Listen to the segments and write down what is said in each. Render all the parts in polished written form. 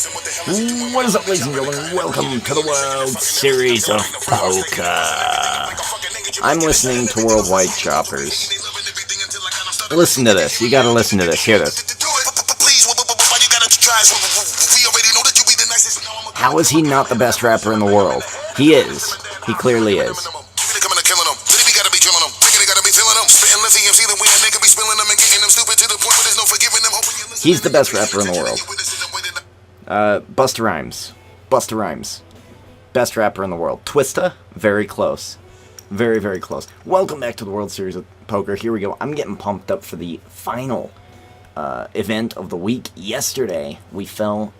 What is up, ladies and gentlemen? Welcome to the World Series of Poker. I'm listening to Worldwide Choppers. Listen to this. You gotta listen to this. Hear this. How is he not the best rapper in the world? He is. He clearly is. He's the best rapper in the world. Busta Rhymes. Busta Rhymes. Best rapper in the world. Twista, very close. Very, very close. Welcome back to the World Series of Poker. Here we go. I'm getting pumped up for the final event of the week. Yesterday, we fell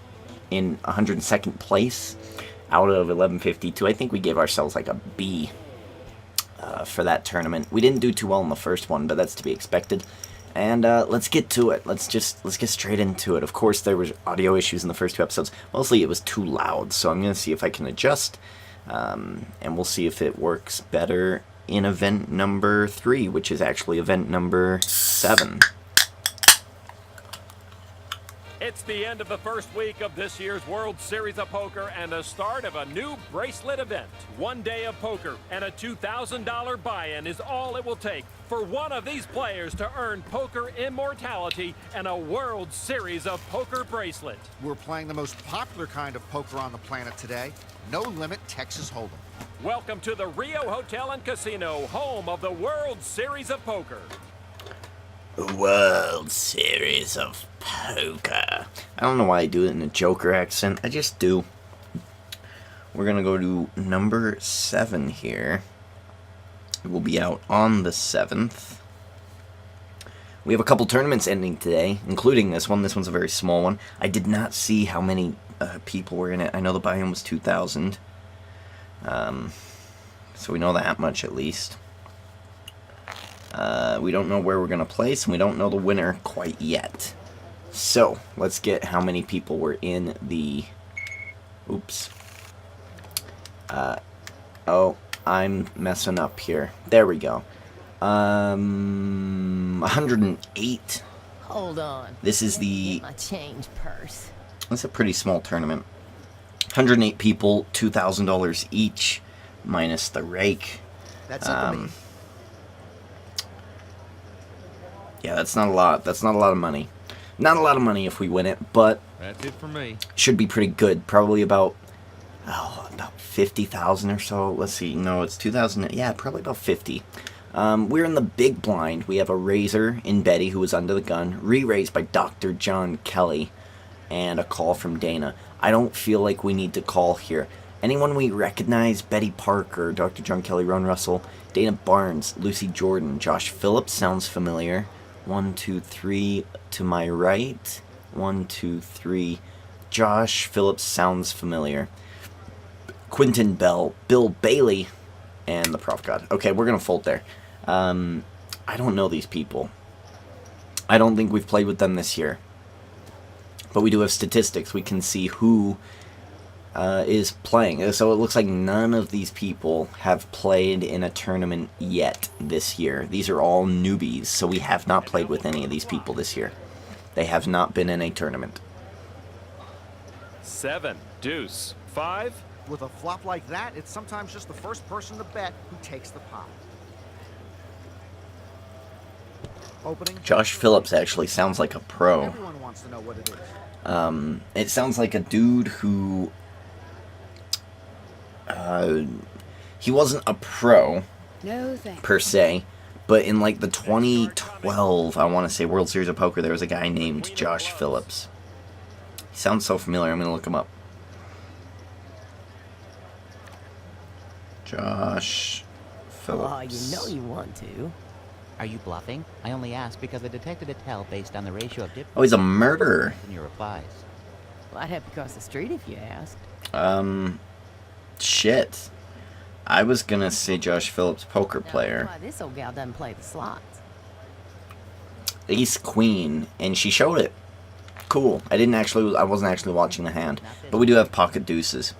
in 102nd place out of 1152. I think we gave ourselves like a B for that tournament. We didn't do too well in the first one, but that's to be expected. And let's get to it. Let's get straight into it. Of course, there was audio issues in the first two episodes. Mostly, it was too loud. So I'm going to see if I can adjust, and we'll see if it works better in event number 3, which is actually event number 7. It's the end of the first week of this year's World Series of Poker and the start of a new bracelet event. 1 day of poker and a $2,000 buy-in is all it will take for one of these players to earn poker immortality and a World Series of Poker bracelet. We're playing the most popular kind of poker on the planet today, No Limit Texas Hold'em. Welcome to the Rio Hotel and Casino, home of the World Series of Poker. World Series of Poker. I don't know why I do it in a Joker accent. I just do. We're going to go to number 7 here. It will be out on the 7th. We have a couple tournaments ending today, including this one. This one's a very small one. I did not see how many people were in it. I know the buy-in was 2,000. So we know that much at least. We don't know where we're going to place, and we don't know the winner quite yet. So, let's get how many people were in the... Oops. Oh, I'm messing up here. There we go. 108. Hold on. This is the... My change purse. That's a pretty small tournament. 108 people, $2,000 each, minus the rake. That's it for me. Yeah, that's not a lot. That's not a lot of money. Not a lot of money if we win it, but that's it for me. Should be pretty good. Probably about 50,000 or so. Let's see. No, it's 2,000. Yeah, probably about 50. We're in the big blind. We have a raiser in Betty who was under the gun, re-raised by Dr. John Kelly, and a call from Dana. I don't feel like we need to call here. Anyone we recognize? Betty Parker, Dr. John Kelly, Ron Russell, Dana Barnes, Lucy Jordan, Josh Phillips sounds familiar. 1, 2, 3 to my right. 1, 2, 3. Josh Phillips sounds familiar. Quentin Bell, Bill Bailey, and the Prof God. Okay, we're going to fold there. I don't know these people. I don't think we've played with them this year. But we do have statistics. We can see who is playing. So it looks like none of these people have played in a tournament yet this year. These are all newbies, so we have not played with any of these people this year. They have not been in a tournament. 7, deuce, 5. With a flop like that, it's sometimes just the first person to bet who takes the pot. Opening. Josh Phillips actually sounds like a pro. Everyone wants to know what it is. It sounds like a dude who... he wasn't a pro, per se, but in like the 2012, I want to say, World Series of Poker, there was a guy named Josh Phillips. He sounds so familiar, I'm going to look him up. Josh Phillips. Oh, you know you want to. Are you bluffing? I only asked because I detected a tell based on the ratio of dip. Oh, he's a murderer. In your replies. Well, I'd have to cross the street if you asked. Shit. I was gonna say Josh Phillips, poker player. Why this old gal doesn't play the slots. Ace Queen, and she showed it. Cool. I wasn't actually watching the hand, but we do have pocket deuces.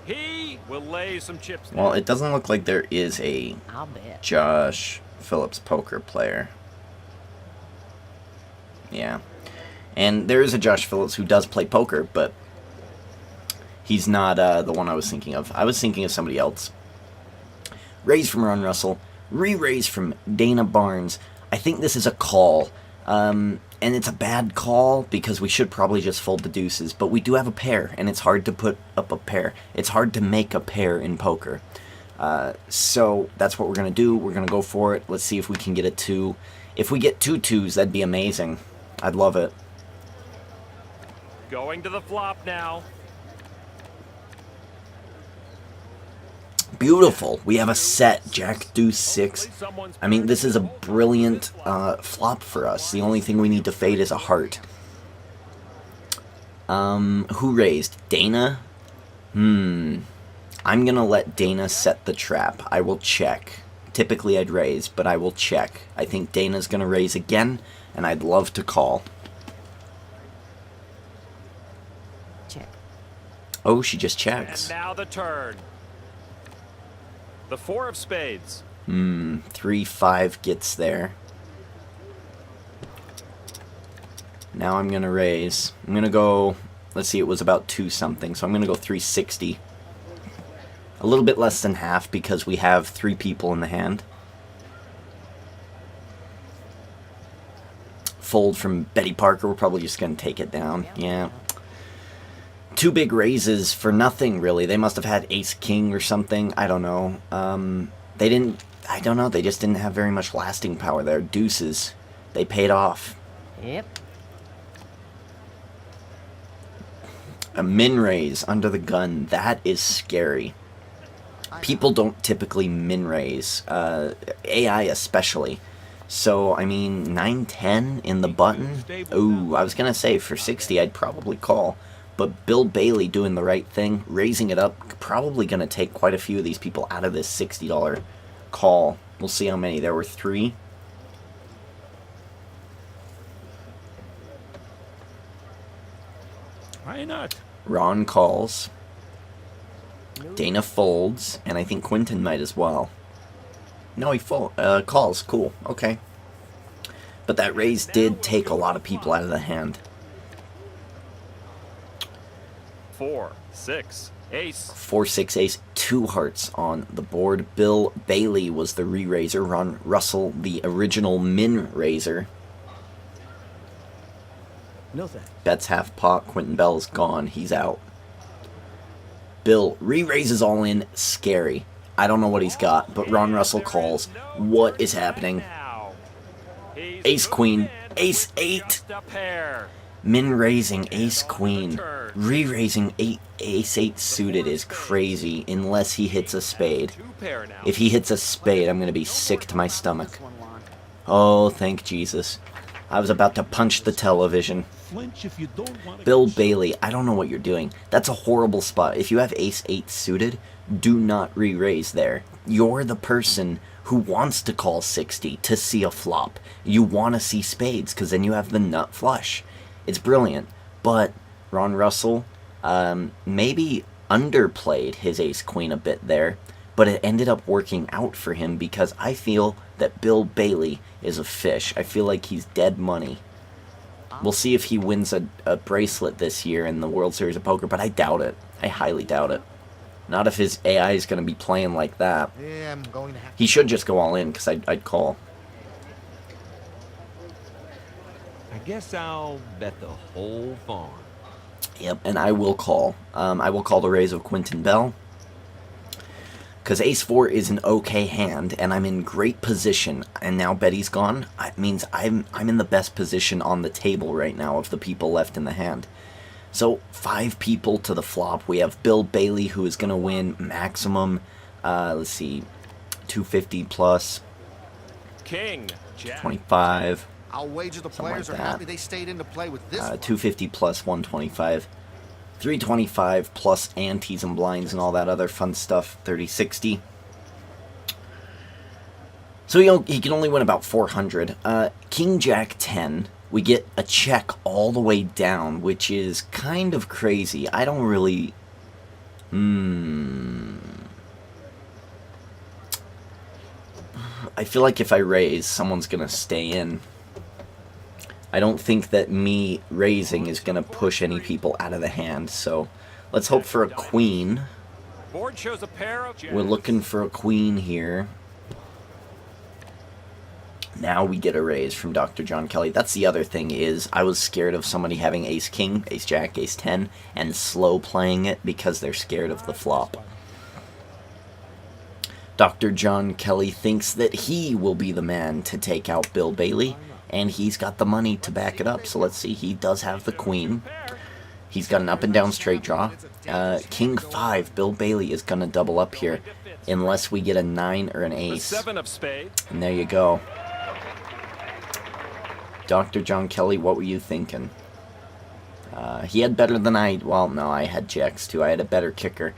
He will lay some chips down. Well, it doesn't look like there is a I'll bet. Josh Phillips poker player. Yeah. And there is a Josh Phillips who does play poker, but He's not the one I was thinking of. I was thinking of somebody else. Raise from Ron Russell. Re-raise from Dana Barnes. I think this is a call. And it's a bad call because we should probably just fold the deuces. But we do have a pair, and it's hard to put up a pair. It's hard to make a pair in poker. So that's what we're going to do. We're going to go for it. Let's see if we can get a 2. If we get 2 2s, that'd be amazing. I'd love it. Going to the flop now. Beautiful. We have a set. Jack, deuce, 6. I mean, this is a brilliant flop for us. The only thing we need to fade is a heart. Who raised? Dana? I'm going to let Dana set the trap. I will check. Typically, I'd raise, but I will check. I think Dana's going to raise again, and I'd love to call. Check. Oh, she just checks. And now the turn. The 4 of spades. 3-5 gets there. Now I'm going to raise. I'm going to go, let's see, it was about 2 something, so I'm going to go 360. A little bit less than half because we have 3 people in the hand. Fold from Betty Parker. We're probably just going to take it down. Yeah. 2 big raises for nothing, really. They must have had ace-king or something. I don't know. They didn't... I don't know. They just didn't have very much lasting power there. Deuces. They paid off. Yep. A min raise under the gun. That is scary. People don't typically min raise. AI especially. So, I mean, 9-10 in the button? Ooh, I was going to say, for 60, I'd probably call. But Bill Bailey doing the right thing, raising it up, probably going to take quite a few of these people out of this $60 call. We'll see how many. There were 3. Why not? Ron calls. Dana folds, and I think Quentin might as well. No, he calls. Cool. Okay. But that raise did take a lot of people out of the hand. 4, 6, ace. 4, 6, ace. 2 hearts on the board. Bill Bailey was the re-raiser. Ron Russell, the original min raiser. No thanks. Bets half pot. Quentin Bell's gone. He's out. Bill re-raises all in. Scary. I don't know what he's got, but Ron Russell calls. What is happening? Ace queen. Ace 8. Min raising ace queen. Re-raising ace 8 suited is crazy unless he hits a spade. If he hits a spade, I'm going to be sick to my stomach. Oh, thank Jesus. I was about to punch the television. Bill Bailey, I don't know what you're doing. That's a horrible spot. If you have ace 8 suited, do not re-raise there. You're the person who wants to call 60 to see a flop. You want to see spades because then you have the nut flush. It's brilliant. But Ron Russell maybe underplayed his ace queen a bit there, but it ended up working out for him because I feel that Bill Bailey is a fish. I feel like he's dead money. We'll see if he wins a bracelet this year in the World Series of Poker, but I doubt it. I highly doubt it. Not if his AI is going to be playing like that. Yeah, I'm going to have He should just go all in because I'd call. I guess I'll bet the whole farm. Yep, and I will call. I will call the raise of Quentin Bell. Because ace 4 is an okay hand, and I'm in great position. And now Betty's gone. It means I'm in the best position on the table right now of the people left in the hand. So 5 people to the flop. We have Bill Bailey, who is going to win maximum. Let's see, 250 plus King. Jack. 25. I'll wager the Something players like are that. happy they stayed into play with this one. 250 plus 125. 325 plus antes and blinds and all that other fun stuff. 3060. So he can only win about 400. King Jack 10. We get a check all the way down, which is kind of crazy. I don't really... I feel like if I raise, someone's going to stay in. I don't think that me raising is going to push any people out of the hand, so Let's hope for a queen. Board shows a pair of jacks. We're looking for a queen here. Now we get a raise from Dr. John Kelly. That's the other thing is I was scared of somebody having ace king, ace jack, ace 10, and slow playing it because they're scared of the flop. Dr. John Kelly thinks that he will be the man to take out Bill Bailey, and he's got the money to back it up. So let's see, he does have the queen. He's got an up and down straight draw. King 5, Bill Bailey is going to double up here unless we get a 9 or an ace. The 7 of spades. And there you go. Dr. John Kelly, what were you thinking? He had better than I... Well, no, I had jacks too. I had a better kicker.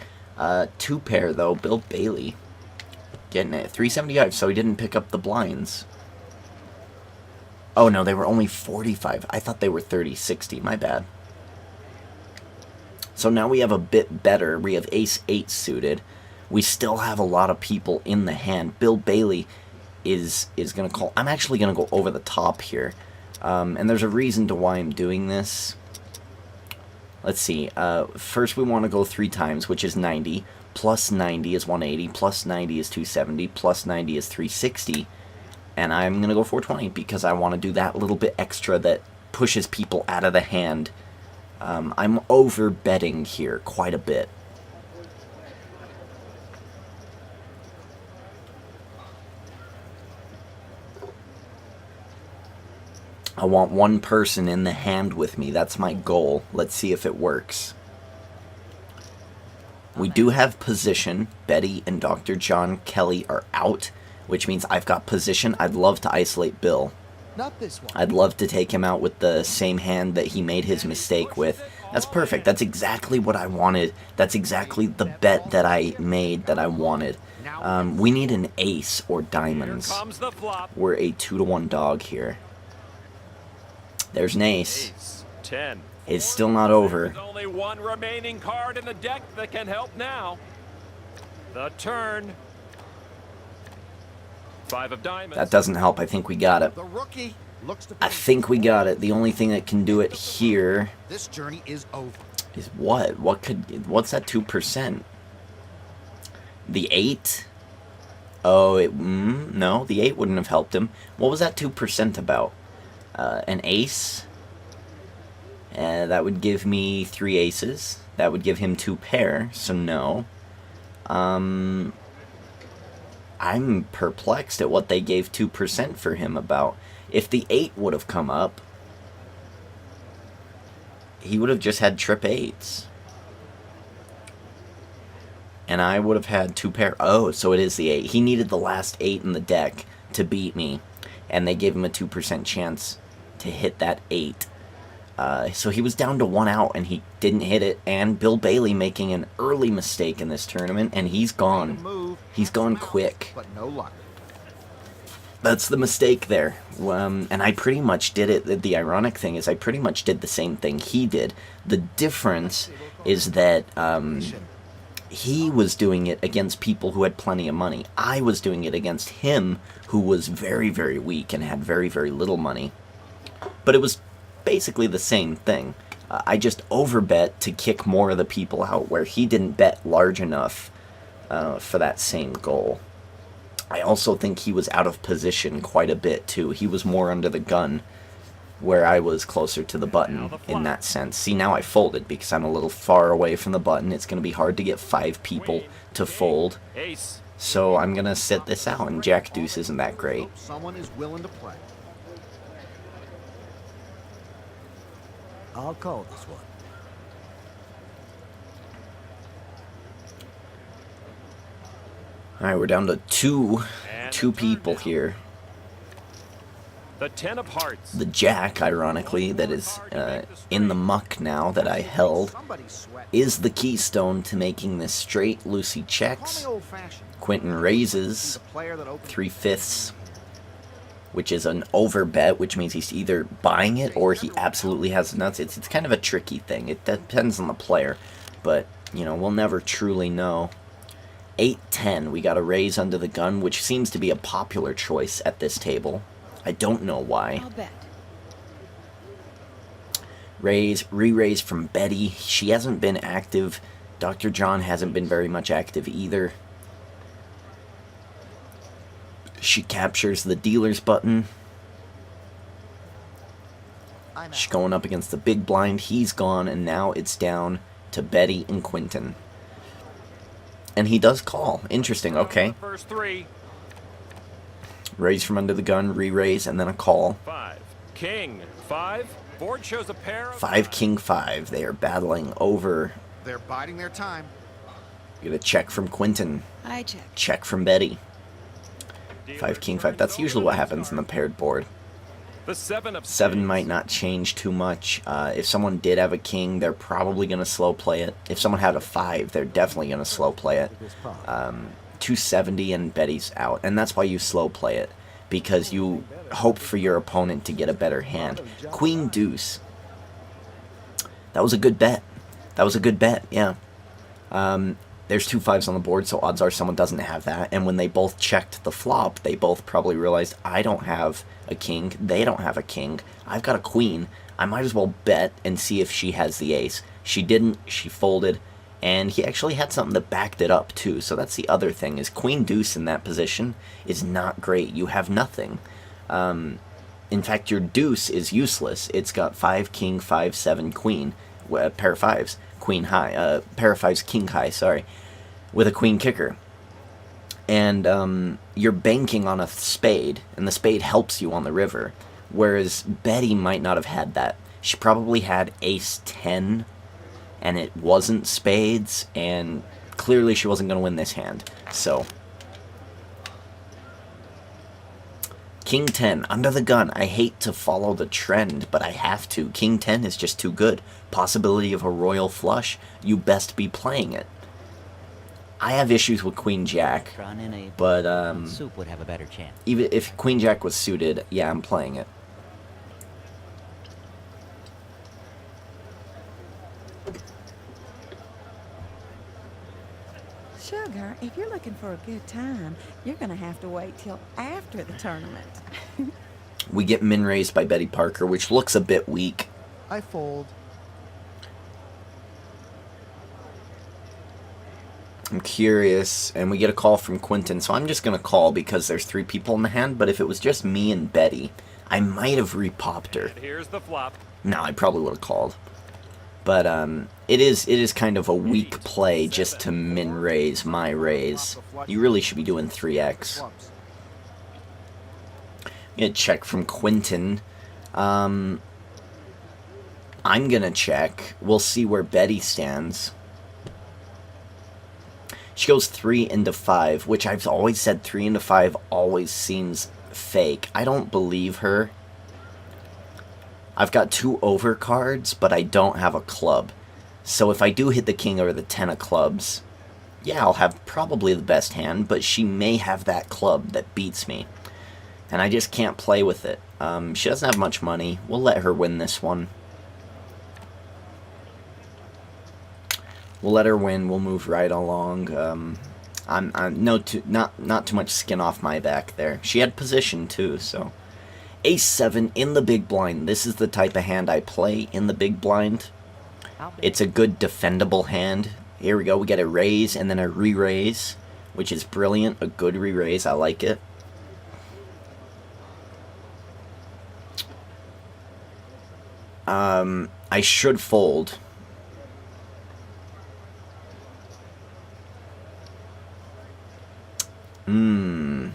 2 pair, though. Bill Bailey getting it. 375, so he didn't pick up the blinds. Oh, no, they were only 45. I thought they were 30-60. My bad. So now we have a bit better. We have ace 8 suited. We still have a lot of people in the hand. Bill Bailey is going to call. I'm actually going to go over the top here. And there's a reason to why I'm doing this. Let's see. First we want to go 3 times, which is 90. Plus 90 is 180. Plus 90 is 270. Plus 90 is 360. And I'm going to go 420 because I want to do that little bit extra that pushes people out of the hand. I'm over betting here quite a bit. I want one person in the hand with me. That's my goal. Let's see if it works. We do have position. Betty and Dr. John Kelly are out, which means I've got position. I'd love to isolate Bill. Not this one. I'd love to take him out with the same hand that he made his mistake with. That's perfect. That's exactly what I wanted. That's exactly the bet that I made that I wanted. We need an ace or diamonds. Here comes the flop. We're a 2-to-1 dog here. There's an ace. Ace 10. It's still not over. There's only one remaining card in the deck that can help now. The turn. 5 of diamonds. That doesn't help. I think we got it. The rookie looks to I think we got it. The only thing that can do it here This journey is over. is what? What's that 2%? The 8? Oh, no, the 8 wouldn't have helped him. What was that 2% about? An ace? That would give me 3 aces. That would give him 2 pair, so no. I'm perplexed at what they gave 2% for him about. If the 8 would have come up, he would have just had trip 8s. And I would have had 2 pair. Oh, so it is the 8. He needed the last 8 in the deck to beat me. And they gave him a 2% chance to hit that 8. So he was down to 1 out, and he didn't hit it. And Bill Bailey making an early mistake in this tournament, and he's gone. He's gone quick. But no luck. That's the mistake there. And I pretty much did it. The ironic thing is I pretty much did the same thing he did. The difference is that he was doing it against people who had plenty of money. I was doing it against him, who was very, very weak and had very, very little money. But it was basically the same thing. I just overbet to kick more of the people out, where he didn't bet large enough for that same goal. I also think he was out of position quite a bit, too. He was more under the gun, where I was closer to the button in that sense. See, now I folded because I'm a little far away from the button. It's going to be hard to get 5 people to fold. Ace. So I'm going to sit this out, and Jack Deuce isn't that great. Someone is willing to play. I'll call this one. Alright, we're down to two people here. The 10 of hearts. The Jack, ironically, that is in the muck now that I held, Somebody sweat. is the keystone to making this straight. Lucy checks. Call me old-fashioned. Quentin He's raises a player that opens 3/5, which is an overbet, which means he's either buying it or he absolutely has nuts. It's kind of a tricky thing. It depends on the player, but, you know, we'll never truly know. 8-10, we got a raise under the gun, which seems to be a popular choice at this table. I don't know why. I'll bet. Raise, re-raise from Betty. She hasn't been active. Dr. John hasn't been very much active either. She captures the dealer's button. She's going up against the big blind. He's gone, and now it's down to Betty and Quentin. And he does call. Interesting, okay. First three. Raise from under the gun, re-raise, and then a call. 5. King. 5. Board shows a pair of 5, King, 5. They are battling over. They're biding their time. Get a check from Quentin. I check. Check from Betty. 5, King, 5. That's usually what happens in the paired board. The 7 of 7 might not change too much. If someone did have a king, they're probably going to slow play it. If someone had a 5, they're definitely going to slow play it. 270 and Betty's out. And that's why you slow play it. Because you hope for your opponent to get a better hand. Queen deuce. That was a good bet. That was a good bet, yeah. There's 2 5s on the board, so odds are someone doesn't have that. And when they both checked the flop, they both probably realized, I don't have a king, they don't have a king, I've got a queen, I might as well bet and see if she has the ace. She didn't, she folded, and he actually had something that backed it up too. So that's the other thing, is queen deuce in that position is not great. You have nothing. In fact, your deuce is useless. It's got 5 king, 5 7 queen, pair of 5s, queen high, pair of 5s, king high, sorry, with a queen kicker. And you're banking on a spade, and the spade helps you on the river, whereas Betty might not have had that. She probably had ace 10, and it wasn't spades, and clearly she wasn't going to win this hand. So, King 10, under the gun. I hate to follow the trend, but I have to. King 10 is just too good. Possibility of a royal flush. You best be playing it. I have issues with Queen Jack, but Soup would have a better chance. even if Queen Jack was suited, yeah, I'm playing it. Sugar, if you're looking for a good time, you're going to have to wait till after the tournament. We get min raised by Betty Parker, which looks a bit weak. I fold. I'm curious, and we get a call from Quentin, so I'm just going to call because there's 3 people in the hand, but if it was just me and Betty, I might have repopped her. And here's the flop. No, I probably would have called. But it is kind of a weak play just to min raise my raise. You really should be doing 3x. Clubs. Get a check from Quentin. I'm gonna check. We'll see where Betty stands. She goes 3 into 5, which I've always said 3 into 5 always seems fake. I don't believe her. I've got 2 overcards, but I don't have a club. So if I do hit the king or the 10 of clubs, yeah, I'll have probably the best hand, but she may have that club that beats me. And I just can't play with it. She doesn't have much money. We'll let her win this one. We'll let her win. We'll move right along. I'm not too much skin off my back there. She had position too, so ace 7 in the big blind. This is the type of hand I play in the big blind. It's a good defendable hand. Here we go. We get a raise and then a re-raise, which is brilliant. A good re-raise. I like it. I should fold. Hmm.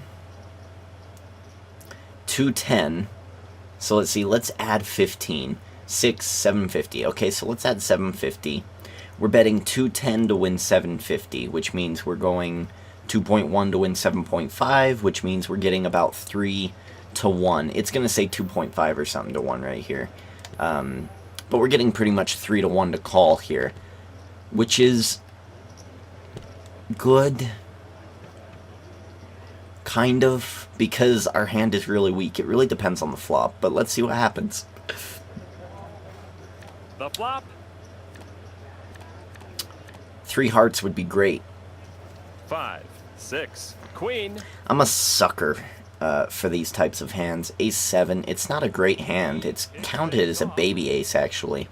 210. So let's see. Let's add 15. 750. Okay, so let's add 750. We're betting 210 to win 750, which means we're going 2.1 to win 7.5, which means we're getting about 3 to 1. It's going to say 2.5 or something to 1 right here. But we're getting pretty much 3 to 1 to call here, which is good. Kind of, because our hand is really weak. It really depends on the flop, but let's see what happens. The flop. 3 hearts would be great. 5, 6, queen. I'm a sucker for these types of hands. Ace-7, it's not a great hand. It's counted as a baby ace, actually.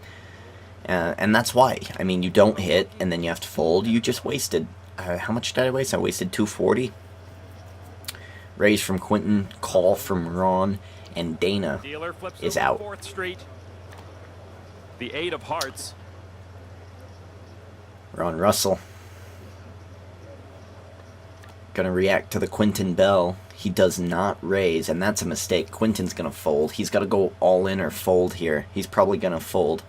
And that's why. I mean, you don't hit, and then you have to fold. You just wasted... how much did I waste? I wasted 240. Raise from Quentin, call from Ron, and Dana is out. 4th Street. The 8 of hearts. Ron Russell. Gonna react to the Quentin Bell. He does not raise, and that's a mistake. Quentin's gonna fold. He's got to go all in or fold here. He's probably gonna fold.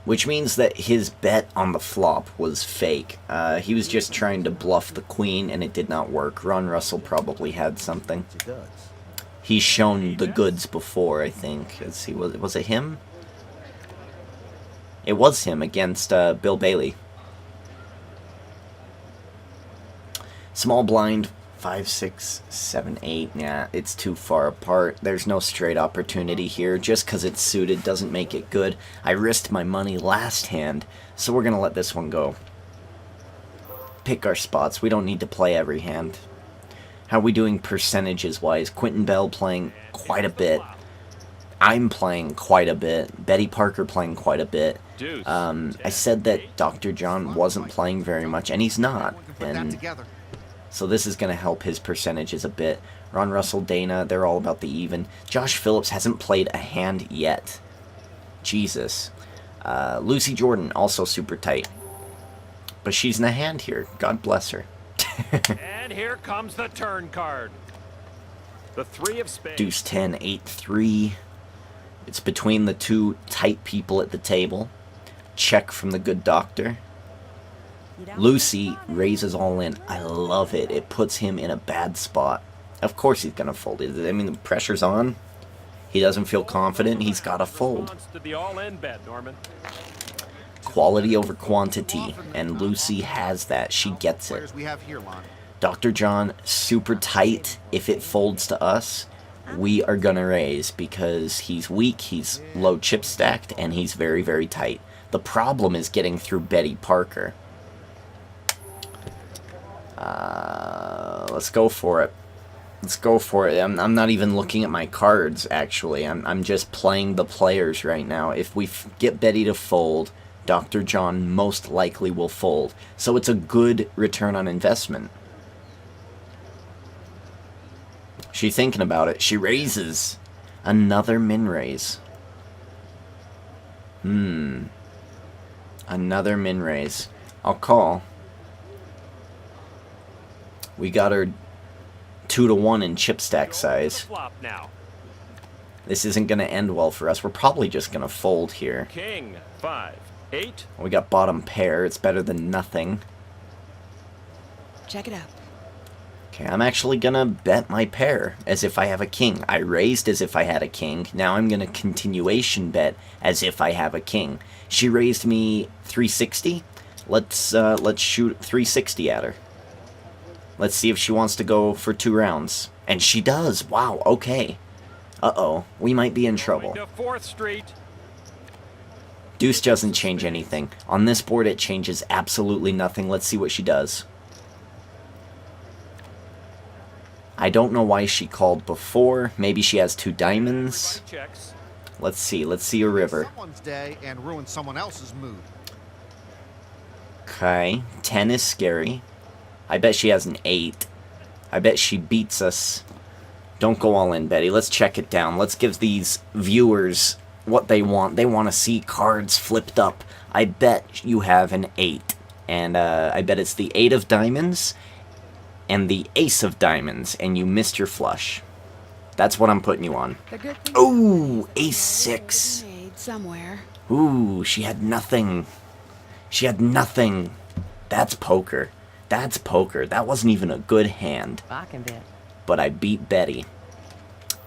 Which means that his bet on the flop was fake. He was just trying to bluff the queen, and it did not work. Ron Russell probably had something. He's shown the goods before, I think. Let's see, was it him? It was him against Bill Bailey. Small blind, 5, 6, 7, 8. Yeah, it's too far apart. There's no straight opportunity here. Just because it's suited doesn't make it good. I risked my money last hand, so we're going to let this one go. Pick our spots. We don't need to play every hand. How are we doing percentages-wise? Quentin Bell playing quite a bit. I'm playing quite a bit. Betty Parker playing quite a bit. I said that Dr. John wasn't playing very much, and he's not. And so this is going to help his percentages a bit. Ron Russell, Dana, they're all about the even. Josh Phillips hasn't played a hand yet. Jesus. Lucy Jordan, also super tight. But she's in a hand here. God bless her. And here comes the turn card. The 3 of spades. Deuce 10, 8, 3. It's between the two tight people at the table. Check from the good doctor. Lucy raises all in. I love it. It puts him in a bad spot. Of course he's going to fold it. I mean, the pressure's on. He doesn't feel confident. He's got to fold. Quality over quantity. And Lucy has that. She gets it. Dr. John, super tight. If it folds to us, we are going to raise because he's weak, he's low chip stacked, and he's very, very tight. The problem is getting through Betty Parker. Let's go for it. Let's go for it. I'm not even looking at my cards, actually. I'm just playing the players right now. If we get Betty to fold, Dr. John most likely will fold. So it's a good return on investment. She's thinking about it. She raises. Another min raise. Another min raise. I'll call. We got her 2-to-1 in chip stack size. This isn't going to end well for us. We're probably just going to fold here. King, 5, 8. We got bottom pair. It's better than nothing. Check it out. Okay, I'm actually going to bet my pair as if I have a king. I raised as if I had a king. Now I'm going to continuation bet as if I have a king. She raised me 360. Let's shoot 360 at her. Let's see if she wants to go for 2 rounds. And she does. Wow, okay. Uh-oh. We might be in trouble. Deuce doesn't change anything. On this board, it changes absolutely nothing. Let's see what she does. I don't know why she called before. Maybe she has 2 diamonds. Let's see. Let's see a river. Someone's day and ruin someone else's mood. Okay. 10 is scary. I bet she has an 8. I bet she beats us. Don't go all in, Betty. Let's check it down. Let's give these viewers what they want. They want to see cards flipped up. I bet you have an 8. And I bet it's the 8 of diamonds and the ace of diamonds. And you missed your flush. That's what I'm putting you on. Ooh, ace 6. Somewhere. Ooh, she had nothing. She had nothing. That's poker. That's poker. That wasn't even a good hand. But I beat Betty.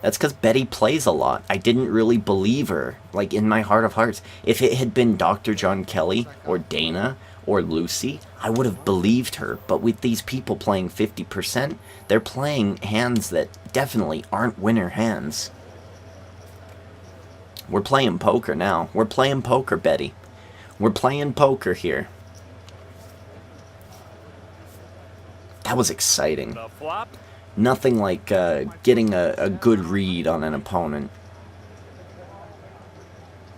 That's because Betty plays a lot. I didn't really believe her, like in my heart of hearts. If it had been Dr. John Kelly or Dana or Lucy, I would have believed her. But with these people playing 50%, they're playing hands that definitely aren't winner hands. We're playing poker now. We're playing poker, Betty. We're playing poker here. That was exciting. Nothing like getting a good read on an opponent.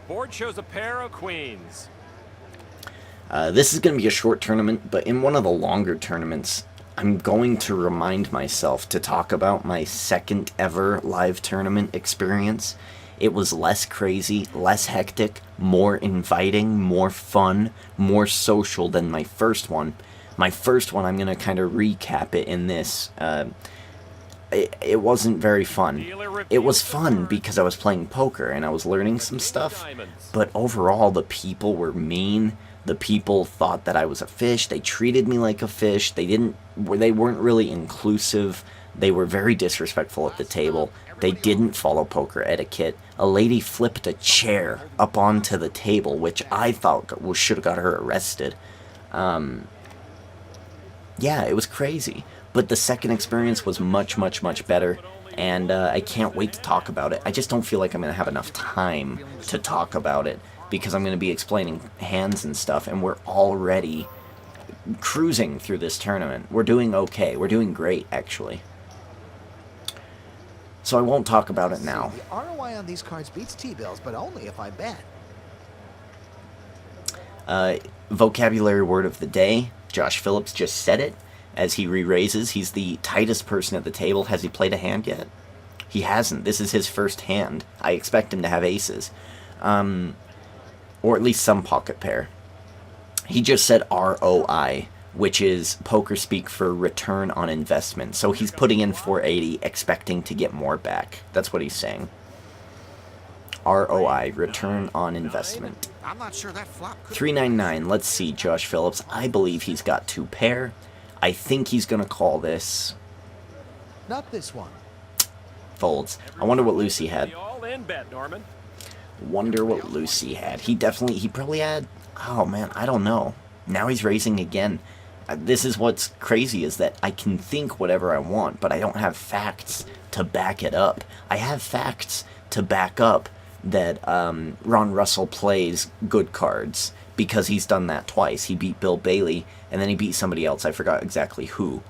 Board shows a pair of queens. This is going to be a short tournament, but in one of the longer tournaments, I'm going to remind myself to talk about my second ever live tournament experience. It was less crazy, less hectic, more inviting, more fun, more social than my first one. My first one, I'm going to kind of recap it in this. It wasn't very fun. It was fun because I was playing poker and I was learning some stuff, but overall the people were mean. The people thought that I was a fish. They treated me like a fish. They weren't really inclusive. They were very disrespectful at the table. They didn't follow poker etiquette. A lady flipped a chair up onto the table, which I thought should have got her arrested. Yeah, it was crazy. But the second experience was much, much, much better, and I can't wait to talk about it. I just don't feel like I'm going to have enough time to talk about it, because I'm going to be explaining hands and stuff, and we're already cruising through this tournament. We're doing okay. We're doing great, actually. So I won't talk about it now. The ROI on these cards beats T-bills, but only if I bet. Vocabulary word of the day. Josh Phillips just said it. As he re-raises, he's the tightest person at the table. Has he played a hand yet? He hasn't. This is his first hand. I expect him to have aces. Or at least some pocket pair. He just said ROI, which is poker speak for return on investment. So he's putting in 480, expecting to get more back. That's what he's saying. ROI, return on investment. I'm not sure that flop could 399, let's see, Josh Phillips. I believe he's got two pair. I think he's going to call this. Not this one. Folds. I wonder what Lucy had. The all-in bet, Norman. Wonder what Lucy had. He probably had, oh man, I don't know. Now he's raising again. This is what's crazy, is that I can think whatever I want, but I don't have facts to back it up. I have facts to back up that Ron Russell plays good cards, because he's done that twice. He beat Bill Bailey, and then he beat somebody else. I forgot exactly who.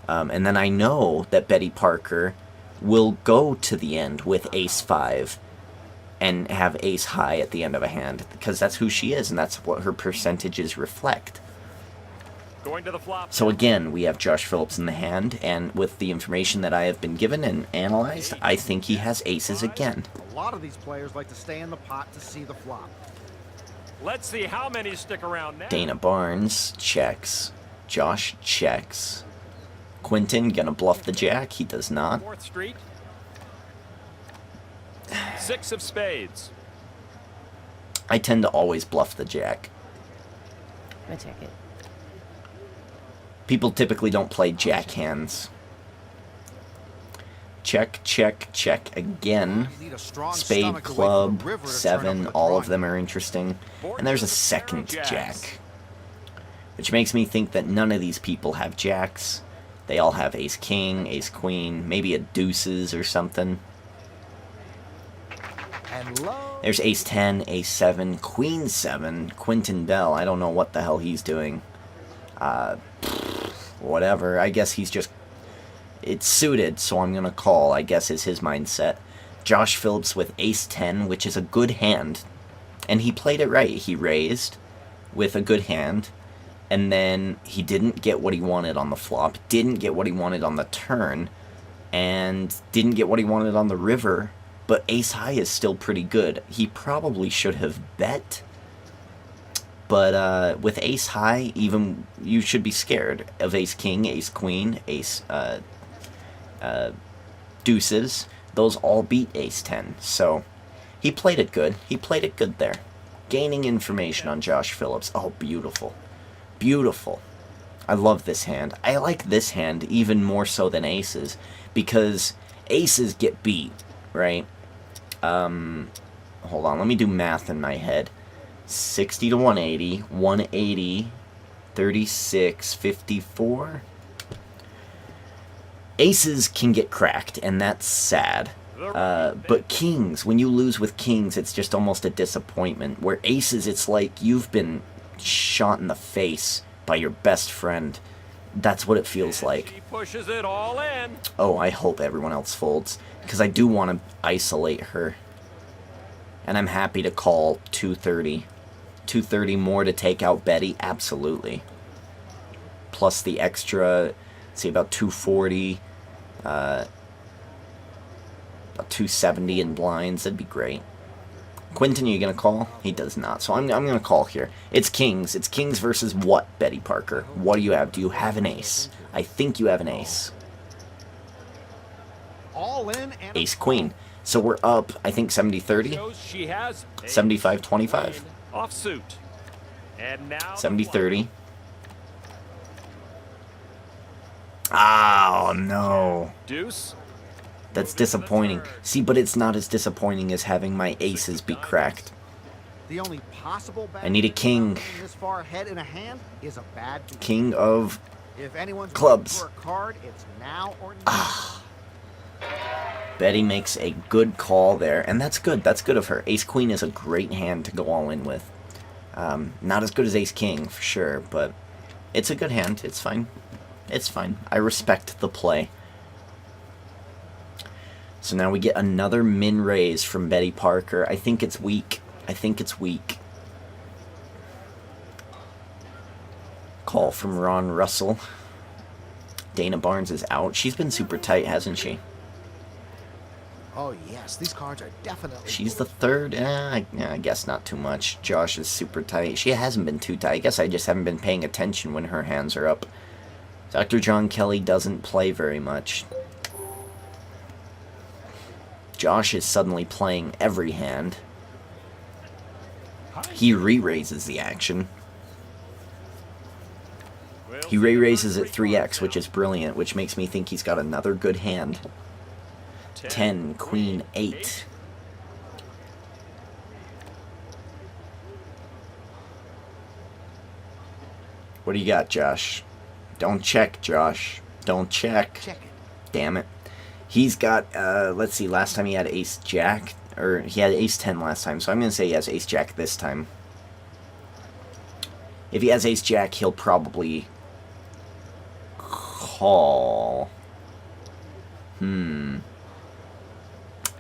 And then I know that Betty Parker will go to the end with ace-5 and have ace-high at the end of a hand, because that's who she is, and that's what her percentages reflect. Going to the flop. So again, we have Josh Phillips in the hand, and with the information that I have been given and analyzed, I think he has aces again. A lot of these players like to stay in the pot to see the flop. Let's see how many stick around now. Dana Barnes checks. Josh checks. Quentin gonna bluff the jack. He does not. 4th Street. 6 of spades. I tend to always bluff the jack. I check it. People typically don't play jack hands. Check, check, check again. You need a strong Spade, stomach to wait for club, the river to turn 7, up the all of drawing. them are interesting. And there's a second jack. Which makes me think that none of these people have jacks. They all have ace-king, ace-queen, maybe a deuces or something. And low. There's ace-10, ace-7, queen-7, Quentin Bell. I don't know what the hell he's doing. Whatever. I guess he's just... It's suited, so I'm going to call, I guess is his mindset. Josh Phillips with ace-10, which is a good hand. And he played it right. He raised with a good hand. And then he didn't get what he wanted on the flop. Didn't get what he wanted on the turn. And didn't get what he wanted on the river. But ace-high is still pretty good. He probably should have bet. But with ace-high, even you should be scared of ace-king, ace-queen, ace... deuces. Those all beat ace-10. So he played it good. He played it good there. Gaining information on Josh Phillips. Oh, beautiful. Beautiful. I love this hand. I like this hand even more so than aces, because aces get beat, right? Hold on, let me do math in my head. 60 to 180, 180, 36, 54. Aces can get cracked, and that's sad. But kings, when you lose with kings, it's just almost a disappointment. Where aces, it's like you've been shot in the face by your best friend, That's what it feels like. She pushes it all in. Oh, I hope everyone else folds, because I do want to isolate her. And I'm happy to call 230. 230 more to take out Betty? Absolutely. Plus the extra, let's see, about 240, about 270 in blinds. That'd be great. Quentin, are you going to call? He does not, so I'm going to call here. It's kings. It's kings versus what, Betty Parker? What do you have? Do you have an ace? I think you have an ace. All in and Ace queen. So we're up, I think, 70-30? Shows she has 75-25? off suit. And now 70-30. Oh, no. Deuce. That's disappointing. See, but it's not as disappointing as having my aces be cracked. the only possible bad I need a thing king. about being this far ahead in a hand is a bad decision. King of If anyone's clubs. waiting for a card, it's now or never. Betty makes a good call there, and that's good. That's good of her. Ace Queen is a great hand to go all in with. Not as good as Ace King, for sure, but it's a good hand. It's fine. It's fine. I respect the play. So now we get another min raise from Betty Parker. I think it's weak. I think it's weak. Call from Ron Russell. Dana Barnes is out. She's been super tight, hasn't she? Oh, yes, these cards are definitely... She's the third. I guess not too much. Josh is super tight. She hasn't been too tight. I guess I just haven't been paying attention when her hands are up. Dr. John Kelly doesn't play very much. Josh is suddenly playing every hand. He re-raises the action. He re-raises at 3x, which is brilliant, which makes me think he's got another good hand. 10, Queen, 8. What do you got, Josh? Don't check, Josh. Don't check. Check it. Damn it. He's got, let's see, last time he had Ace Jack, or he had Ace 10 last time, so I'm going to say he has Ace Jack this time. If he has Ace Jack, he'll probably call.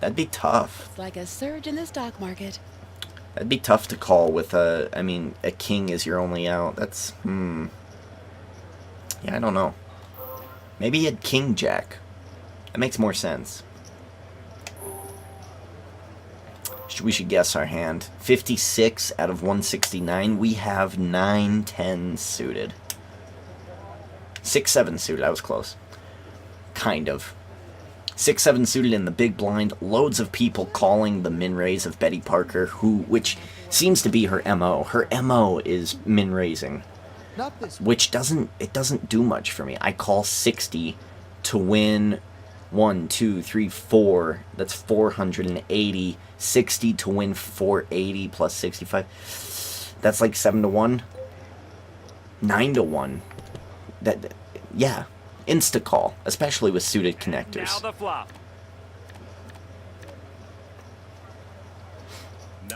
That'd be tough. It's like a surge in the stock market. That'd be tough to call with a, I mean, a king is your only out. That's, Yeah, I don't know. Maybe he had King Jack. That makes more sense. We should guess our hand. 56 out of 169. We have 9-10 suited. 6-7 suited. I was close. Kind of. 6-7 suited in the big blind. Loads of people calling the min raise of Betty Parker, which seems to be her MO. Her MO is min raising, Not this which doesn't do much for me. I call 60 to win 1, 2, 3, 4. That's 480. 60 to win 480 plus 65. That's like 7 to 1. 9 to 1. Yeah. Insta call, especially with suited Now connectors. the flop.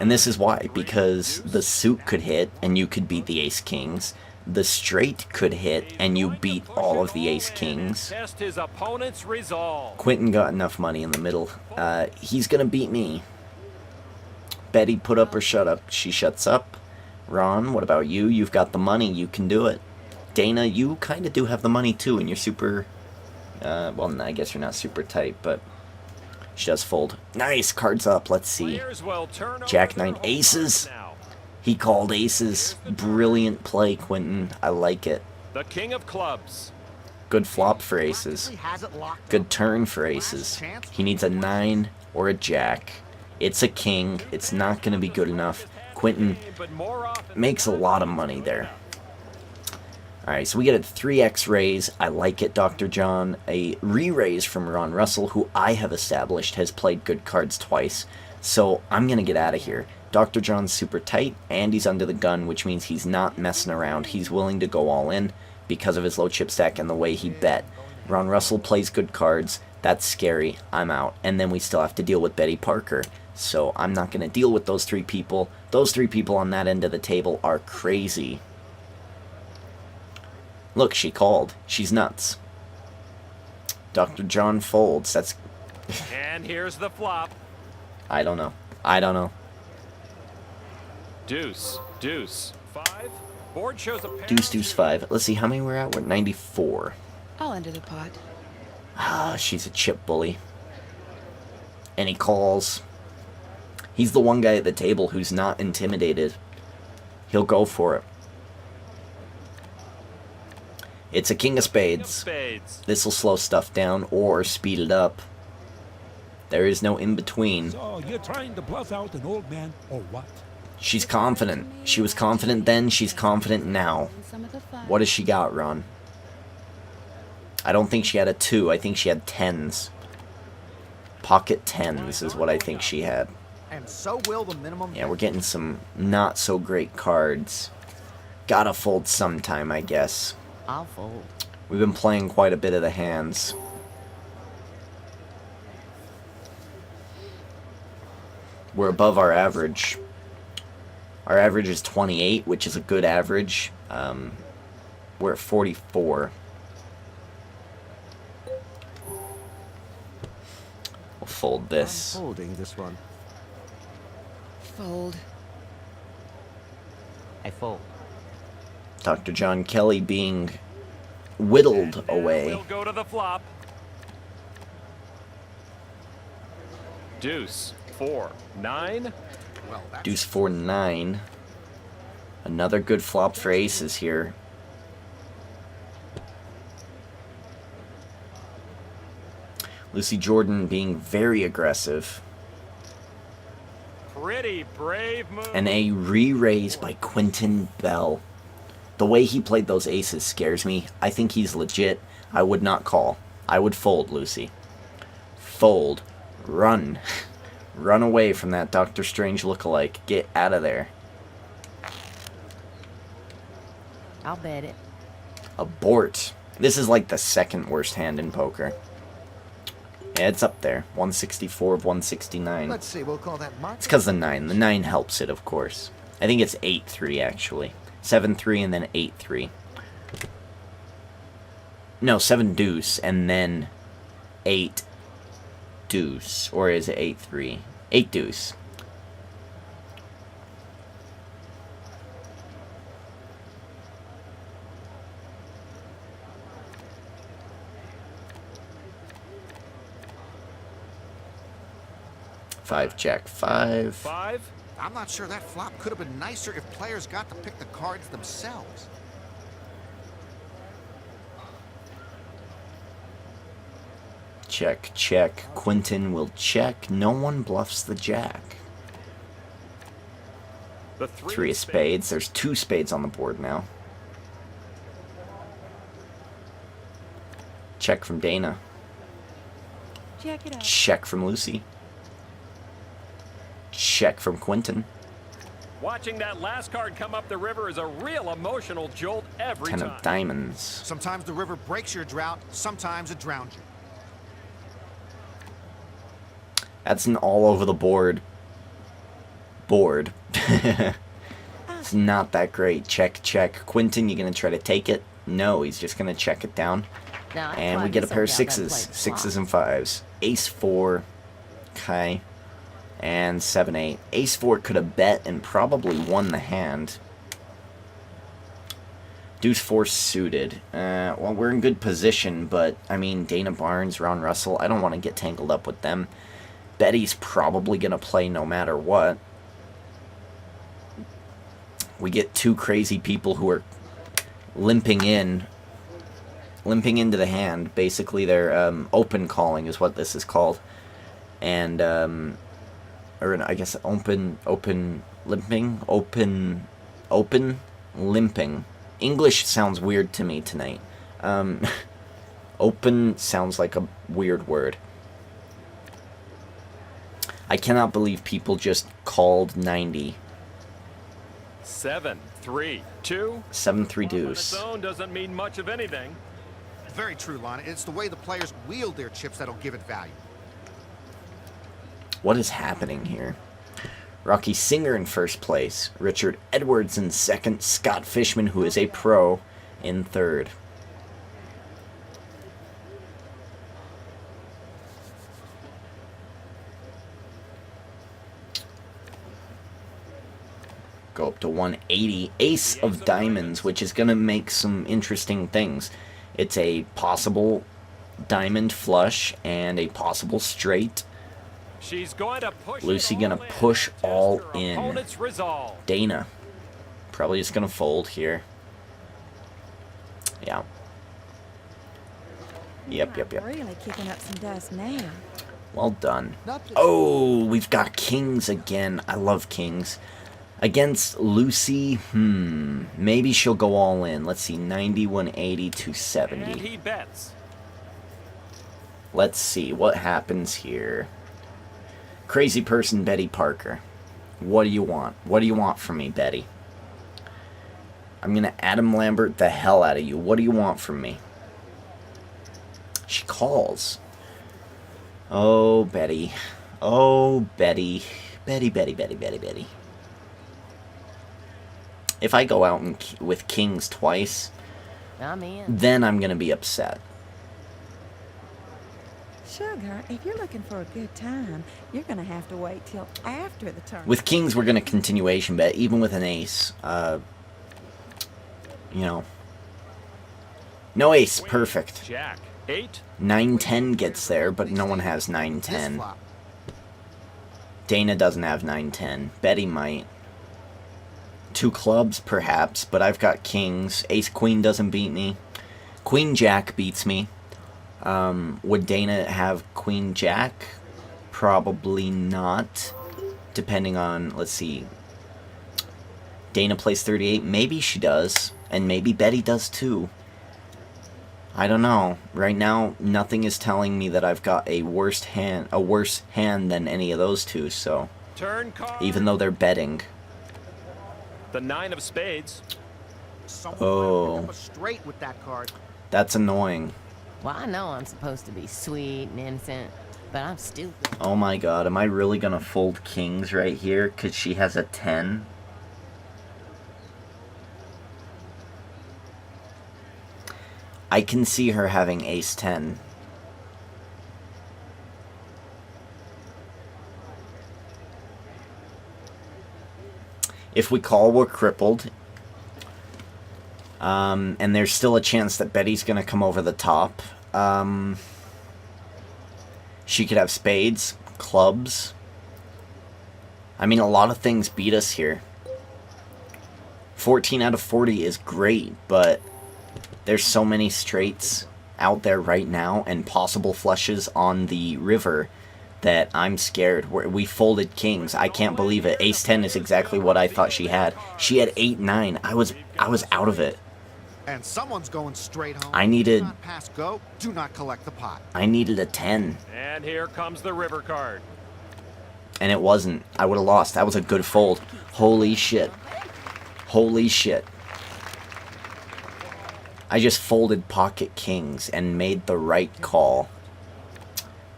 And this is why, because the suit could hit and you could beat the ace kings. The straight could hit and you beat all of the ace kings. Test his opponent's resolve. Quentin got enough money in the middle. He's gonna beat me. Betty, put up or shut up. She shuts up. Ron, what about you? You've got the money. You can do it. Dana, you kind of do have the money too, and you're super... well, I guess you're not super tight, but she does fold. Nice, cards up. Let's see. Players will turn over Jack their 9 home aces. cards now. He called aces. Brilliant play, Quentin. I like it. The king of clubs. Good flop for aces. Practically has it locked Good up. turn for aces. He needs a 9 or a jack. It's a king. It's not going to be good enough. Quentin But more often makes a lot of money there. Alright, so we get a 3x raise. I like it, Dr. John. A re-raise from Ron Russell, who I have established has played good cards twice. So I'm going to get out of here. Dr. John's super tight, and he's under the gun, which means he's not messing around. He's willing to go all in because of his low chip stack and the way he bet. Ron Russell plays good cards. That's scary. I'm out. And then we still have to deal with Betty Parker. So I'm not going to deal with those three people. Those three people on that end of the table are crazy. Look, she called. She's nuts. Dr. John folds. That's... And here's the flop. I don't know. I don't know. Deuce, deuce, 5. Board shows a pair. Deuce, deuce, 5. Let's see how many we're at. We're at 94. I'll enter the pot. Ah, she's a chip bully. And he calls. He's the one guy at the table who's not intimidated. He'll go for it. It's a king of spades. This'll slow stuff down or speed it up. There is no in-between. So you're trying to bluff out an old man, or what? She's confident. She was confident then, she's confident now. Some of the fun. What has she got, Ron? I don't think she had a 2. I think she had 10s. Pocket 10s is what I think she had. And so will the minimum. Yeah, we're getting some not so great cards. Gotta fold sometime, I guess. I'll fold. We've been playing quite a bit of the hands. We're above our average. Our average is 28, which is a good average. We're at 44. We'll fold this. I'm folding this one. Fold. I fold. Dr. John Kelly being whittled away. We'll go to the flop. Deuce, 4, 9. Well, that's Deuce 4, 9. Another good flop for aces here. Lucy Jordan being very aggressive. Pretty brave move. And a re-raise by Quentin Bell. The way he played those aces scares me. I think he's legit. I would not call. I would fold, Lucy. Fold. Run. Run away from that Doctor Strange lookalike. Get out of there. I'll bet it. Abort. This is like the second worst hand in poker. Yeah, it's up there. 164 of 169. Let's see, we'll call that mark. It's because the 9. The 9 helps it, of course. I think it's 8-3, actually. 7-3 and then 8-3. No, 7 deuce and then 8 deuce. Or is it 8-3? 8 deuce. Five, jack, 5. 5. I'm not sure that flop could have been nicer if players got to pick the cards themselves. Check, check. Quentin will check. No one bluffs the jack. The 3 of spades. There's 2 spades on the board now. Check from Dana. Check it out. Check from Lucy. Check from Quentin. Watching that last card come up the river is a real emotional jolt every 10 time. of diamonds. Sometimes the river breaks your drought, sometimes it drowns you. That's an all over the board. It's not that great. Check, check. Quentin, you gonna try to take it? No, he's just gonna check it down. Now, And we get a pair of 6s. 6s and 5s. Ace 4. Okay. And 7-8. Ace 4 could have bet and probably won the hand. Deuce 4 suited. Well, we're in good position, but, I mean, Dana Barnes, Ron Russell, I don't want to get tangled up with them. Betty's probably going to play no matter what. We get 2 crazy people who are limping into the hand. Basically, they're open calling is what this is called. And, or I guess open limping. English sounds weird to me tonight. Open sounds like a weird word. I cannot believe people just called 90. 7, 3, 2. 7-3 deuce. On its own doesn't mean much of anything. Very true, Lana. It's the way the players wield their chips that'll give it value. What is happening here? Rocky Singer in first place. Richard Edwards in second. Scott Fishman, who is a pro, in third. go up to 180. Ace of diamonds, which is going to make some interesting things. It's a possible diamond flush and a possible straight. She's going to push Lucy gonna push all in. Resolve. Dana probably just gonna fold here. Yeah. Yep. Really kicking up some dust now. Well done. Oh, we've got kings again. I love kings. Against Lucy, maybe she'll go all in. Let's see, 90, 180, 270. And he bets. Let's see what happens here. Crazy person Betty Parker. What do you want? What do you want from me, Betty? I'm gonna Adam Lambert the hell out of you. What do you want from me? She calls. Oh, Betty. Oh, Betty. Betty. If I go out with kings twice, I'm in. then I'm gonna be upset. Sugar, if you're looking for a good time, you're going to have to wait till after the tournament. With kings, we're gonna continuation bet, even with an ace. You know. No ace, perfect. Jack, 8. 9-10 gets there, but no one has 9-10. Dana doesn't have 9-10. Betty might. 2 clubs, perhaps, but I've got kings. Ace-queen doesn't beat me. Queen-jack beats me. Would Dana have queen-jack? Probably not. Depending on, let's see. Dana plays 38. Maybe she does. And maybe Betty does too. I don't know. Right now, nothing is telling me that I've got a worse hand than any of those two, so. Turn card. Even though they're betting. The 9 of spades. Oh. Straight with that card. That's annoying. Well, I know I'm supposed to be sweet and innocent, but I'm stupid. Oh my god, am I really gonna fold kings right here? Because she has a 10? I can see her having ace-10. If we call, we're crippled. And there's still a chance that Betty's gonna come over the top. She could have spades, clubs. I mean, a lot of things beat us here. 14 out of 40 is great, but there's so many straights out there right now and possible flushes on the river that I'm scared. We folded kings. I can't believe it. Ace-10 is exactly what I thought she had. She had 8-9. I was out of it. And someone's going straight home. I needed... Do not pass go. Do not collect the pot. I needed a 10. And here comes the river card. And it wasn't. I would have lost. That was a good fold. Holy shit. Holy shit. I just folded pocket kings and made the right call.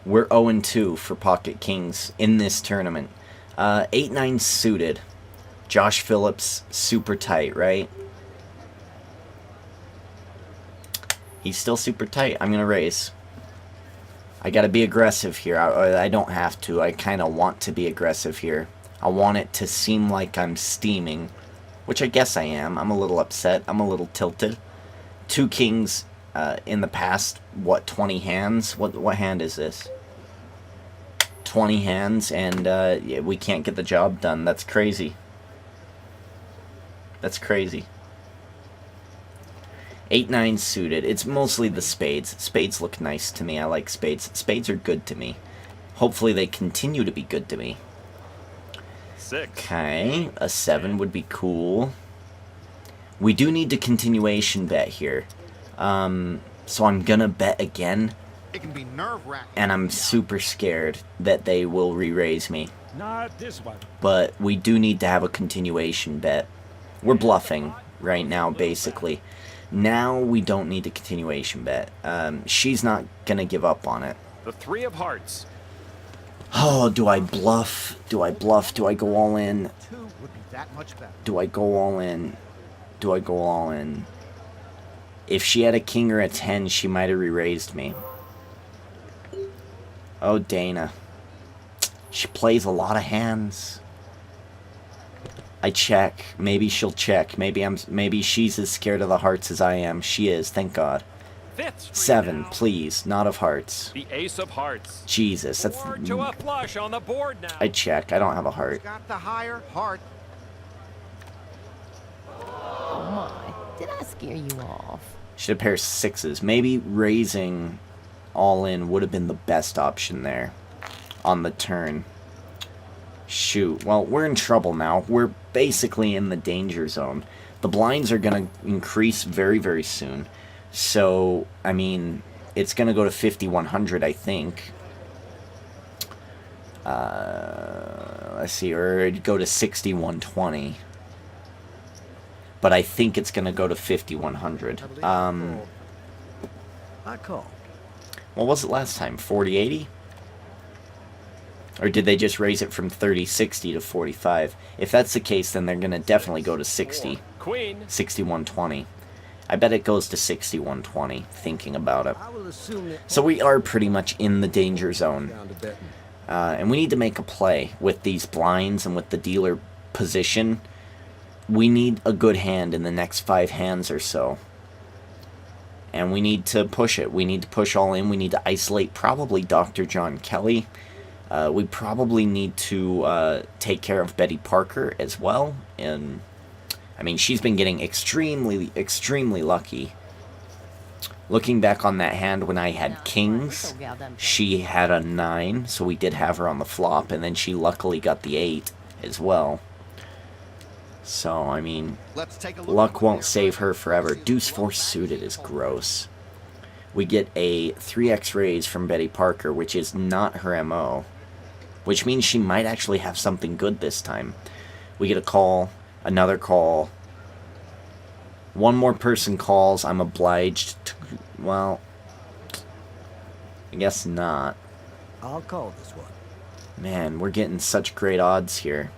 We're 0-2 for pocket kings in this tournament. 8-9 suited. Josh Phillips, super tight, right? He's still super tight. I'm going to raise. I got to be aggressive here. I don't have to. I kind of want to be aggressive here. I want it to seem like I'm steaming, which I guess I am. I'm a little upset. I'm a little tilted. 2 kings in the past, what, 20 hands? What hand is this? 20 hands, and yeah, we can't get the job done. That's crazy. That's crazy. 8-9 suited. It's mostly the spades. Spades look nice to me. I like spades. Spades are good to me. Hopefully they continue to be good to me. 6. Okay, a 7 would be cool. We do need to continuation bet here. So I'm gonna bet again. It can be nerve-wracking. And I'm super scared that they will re-raise me. Not this one. But we do need to have a continuation bet. We're bluffing right now, basically. Now we don't need a continuation bet. She's not gonna give up on it. The 3 of hearts. Oh, do I bluff? Do I bluff? Do I go all in? 2 would be that much better. Do I go all in? Do I go all in? If she had a king or a 10, she might have re-raised me. Oh, Dana. She plays a lot of hands. I check. Maybe she'll check. Maybe she's as scared of the hearts as I am. She is, thank God. 5th Street 7, now. please. Not of hearts. The ace of hearts. Jesus, that's... 4 to a flush on the board now. I check. I don't have a heart. Who's got the higher heart? Oh my, did I scare you off? Should have pair 6s. Maybe raising all in would have been the best option there on the turn. Shoot. Well, we're in trouble now. We're basically in the danger zone. The blinds are going to increase very, very soon. So, I mean, it's going to go to 5,100, I think. Let's see, or it'd go to 6,120. But I think it's going to go to 5,100. I call. What was it last time? 4080? Or did they just raise it from 3060 to 45? If that's the case, then they're going to definitely go to 60. Queen. 6120. I bet it goes to 6120, thinking about it. I will assume that So we are pretty much in the danger zone. down to betting. And we need to make a play with these blinds and with the dealer position. We need a good hand in the next 5 hands or so. And we need to push it. We need to push all in. We need to isolate probably Dr. John Kelly. We probably need to take care of Betty Parker as well. And I mean, she's been getting extremely, extremely lucky. Looking back on that hand when I had kings, she had a 9, so we did have her on the flop, and then she luckily got the 8 as well. So, I mean, Let's take a look luck won't save her forever. Deuce 4 suited is gross. We get a 3x raise from Betty Parker, which is not her MO. Which means she might actually have something good this time. We get a call, another call. One more person calls, I'm obliged to... Well, I guess not. I'll call this one. Man, we're getting such great odds here.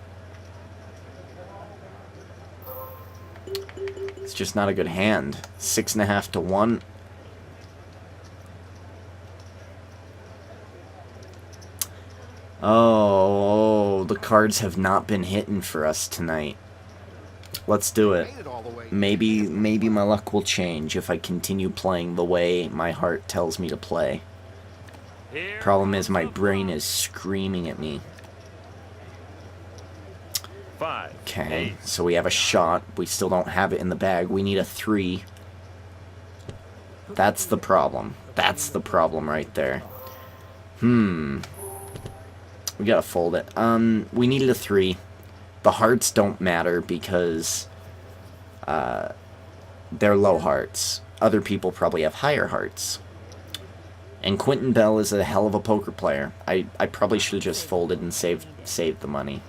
It's just not a good hand. 6.5 to 1. Oh, the cards have not been hitting for us tonight. Let's do it. Made it all the way. Maybe my luck will change if I continue playing the way my heart tells me to play. Here Problem is my comes the brain flop. is screaming at me. 5. Okay, ace. so we have a shot. We still don't have it in the bag. We need a 3. That's the problem. That's the problem right there. We gotta fold it. We needed a 3. The hearts don't matter because they're low hearts. Other people probably have higher hearts. And Quentin Bell is a hell of a poker player. I probably should have just folded and saved the money.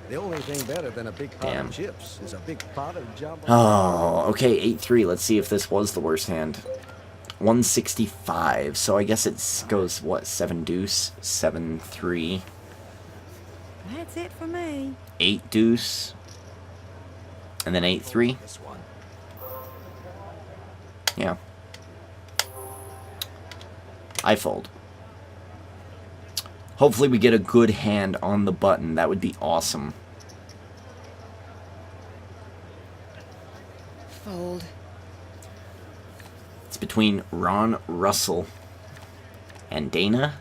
The only thing better than a big pot Damn. of chips is a big pot of jumbo. Oh, okay, 8-3. Let's see if this was the worst hand. 165. So I guess it goes, what, 7 deuce? 7-3. That's it for me. 8 deuce. And then 8-3. This one. Yeah. I fold. Hopefully we get a good hand on the button. That would be awesome. Fold. It's between Ron Russell and Dana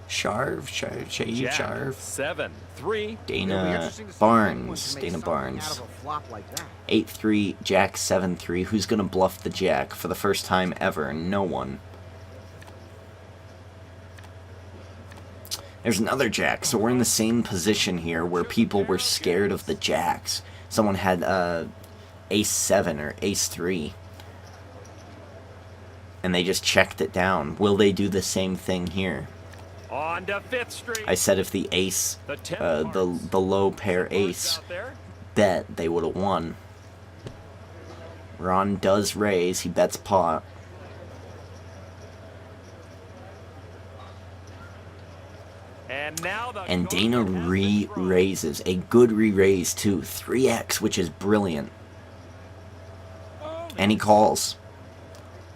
Sharv. Jack. Sharv. 7. 3. It'll be Dana interesting to see if anyone Barnes. can make Dana something Barnes. out of a flop like that. 8-3, Jack 7-3. Who's gonna bluff the Jack for the first time ever? No one. There's another Jack, so we're in the same position here where people were scared of the Jacks. Someone had Ace-7 or Ace-3. And they just checked it down. Will they do the same thing here? On to 5th Street. I said if the ace, The 10 the low pair ace out there. bet, they would have won. Ron does raise. He bets pot. And now the And golden Dana has been thrown. re-raises. A good re-raise, too. 3x, which is brilliant. And he calls.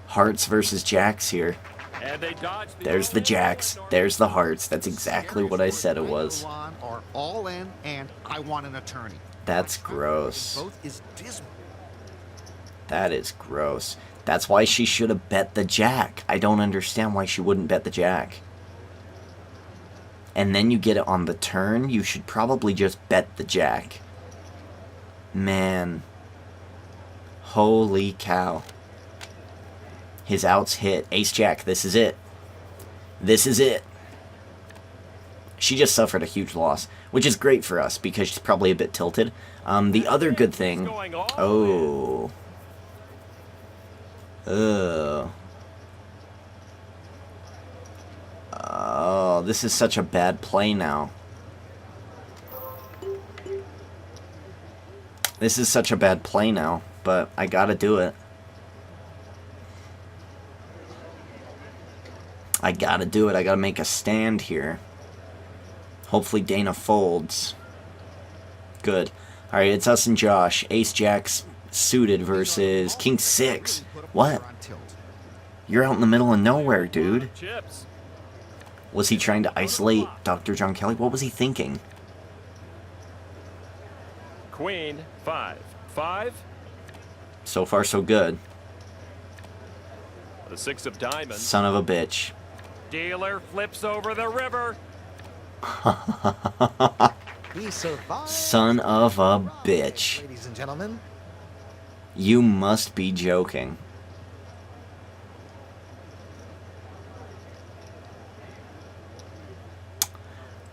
Hearts versus Jacks here. And they dodge There's the Jacks. There's the Hearts. That's exactly what I said it was. Are all in, and I want an attorney. That's gross. Both is dismal. That is gross. That's why she should have bet the jack. I don't understand why she wouldn't bet the jack. And then you get it on the turn. You should probably just bet the jack. Man. Holy cow. His outs hit. Ace jack. This is it. This is it. She just suffered a huge loss, which is great for us because she's probably a bit tilted. The other good thing... Oh. Ugh. Oh, this is such a bad play now. This is such a bad play now, but I gotta do it. I gotta do it. I gotta make a stand here. Hopefully Dana folds. Good. Alright, it's us and Josh. Ace-Jack's suited versus King-6. What? You're out in the middle of nowhere, dude. Was he trying to isolate Dr. John Kelly? What was he thinking? Queen, 5. 5. So far, so good. The 6 of diamonds. Son of a bitch. Dealer flips over the river. He survived. Son of a bitch. Ladies and gentlemen. You must be joking.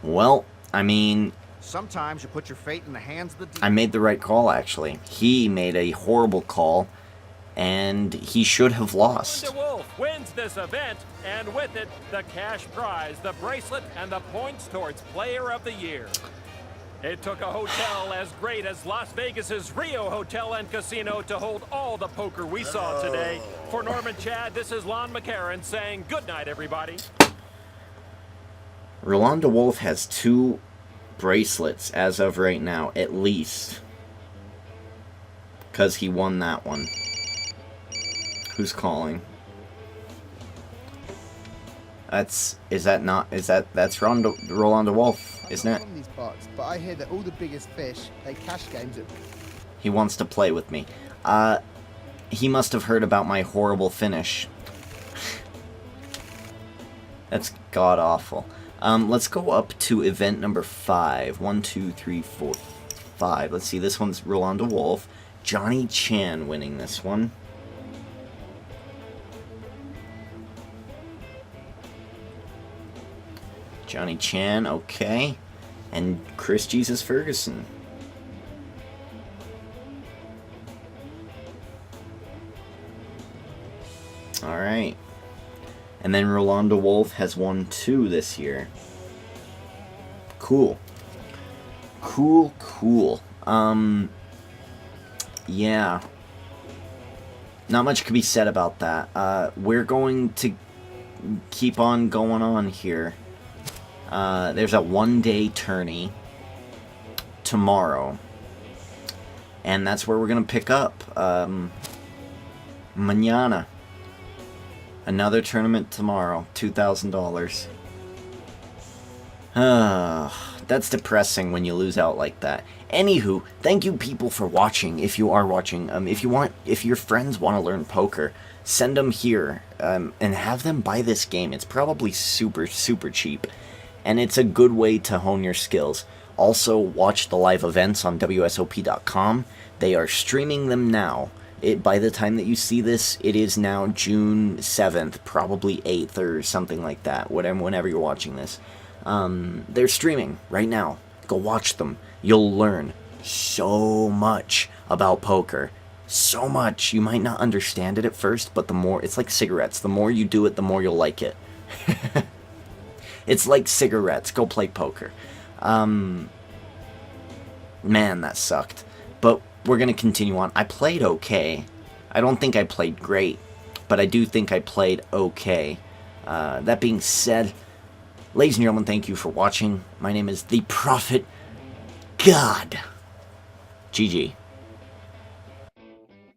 Well, I mean... Sometimes you put your fate in the hands of the dealer. I made the right call, actually. He made a horrible call, and he should have lost. DeWolf wins this event, and with it, the cash prize, the bracelet, and the points towards Player of the Year. It took a hotel as great as Las Vegas's Rio Hotel and Casino to hold all the poker we saw today. For Norman Chad, this is Lon McCarran saying good night, everybody. Roland DeWolf has 2 bracelets as of right now, at least. Because he won that one. Who's calling? That's Roland DeWolf, isn't it? From these parts, but I hear that all the biggest fish play cash games at... He wants to play with me. He must have heard about my horrible finish. That's god-awful. Let's go up to event number 5. 1, 2, 3, 4, 5. Let's see, this one's Roland DeWolf. Johnny Chan winning this one. Johnny Chan, okay. And Chris Jesus Ferguson. Alright. And then Roland DeWolf has won 2 this year. Cool. Cool, cool. Yeah. Not much could be said about that. We're going to keep on going on here. There's a one-day tourney tomorrow. And that's where we're going to pick up. Mañana. Another tournament tomorrow. $2,000. That's depressing when you lose out like that. Anywho, thank you people for watching. If you are watching, if your friends want to learn poker, send them here and have them buy this game. It's probably super, super cheap. And it's a good way to hone your skills. Also, watch the live events on WSOP.com. They are streaming them now. By the time that you see this, it is now June 7th, probably 8th or something like that, whenever you're watching this. They're streaming right now. Go watch them. You'll learn so much about poker. So much. You might not understand it at first, but the more... It's like cigarettes. The more you do it, the more you'll like it. It's like cigarettes. Go play poker. Man, that sucked. But we're going to continue on. I played okay. I don't think I played great, but I do think I played okay. That being said, ladies and gentlemen, thank you for watching. My name is The Prophet God. GG.